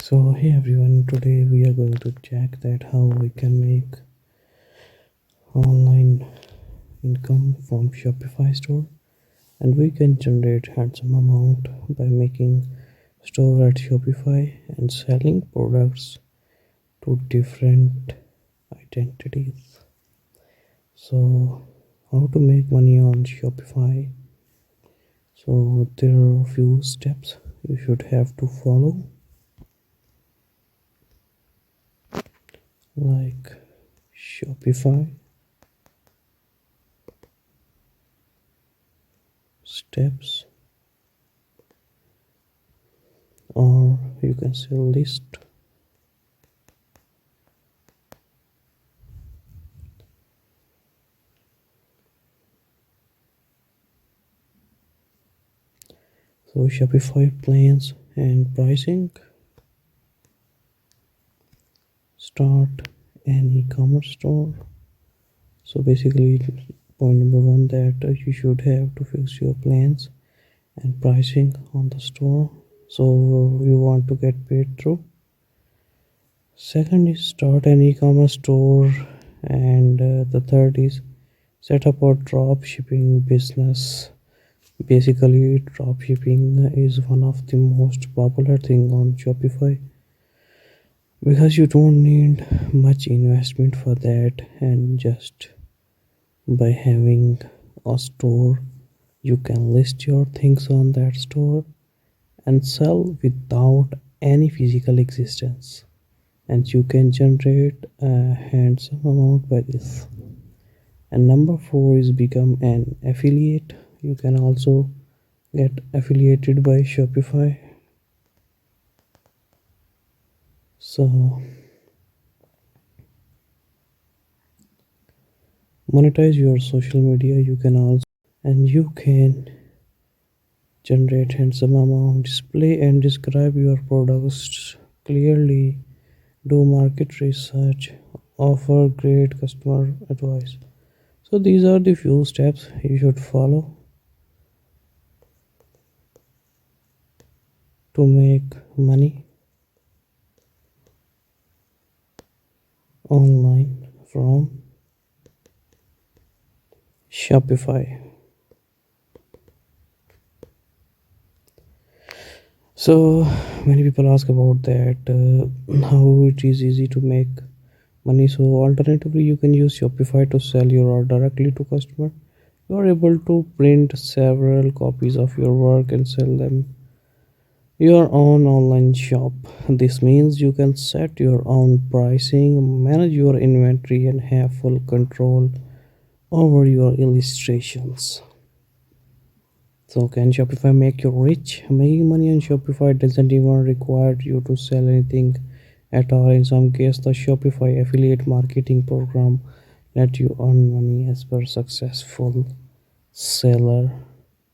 So hey everyone, today we are going to check that how we can make online income from Shopify store, and we can generate handsome amount by making store at Shopify and selling products to different identities. So how to make money on Shopify? So there are a few steps you should have to follow, like Shopify steps, or you can say list. So Shopify plans and pricing. Start an e-commerce store. So basically, point number one, that you should have to fix your plans and pricing on the store. So you want to get paid through. Second is start an e-commerce store, and the third is set up a drop shipping business. Basically, drop shipping is one of the most popular thing on Shopify because you don't need much investment for that, and just by having a store you can list your things on that store and sell without any physical existence, and you can generate a handsome amount by this. And number four is become an affiliate. You can also get affiliated by Shopify. So monetize your social media. You can also, and you can generate handsome amount, display and describe your products clearly, do market research, offer great customer advice. So these are the few steps you should follow to make money online from Shopify. So many people ask about that, how it is easy to make money. So alternatively, you can use Shopify to sell your art directly to customer. You are able to print several copies of your work and sell them your own online shop. This means you can set your own pricing, manage your inventory, and have full control over your illustrations. So can Shopify make you rich? Making money on Shopify doesn't even require you to sell anything at all. In some cases, the Shopify affiliate marketing program let you earn money as per successful seller.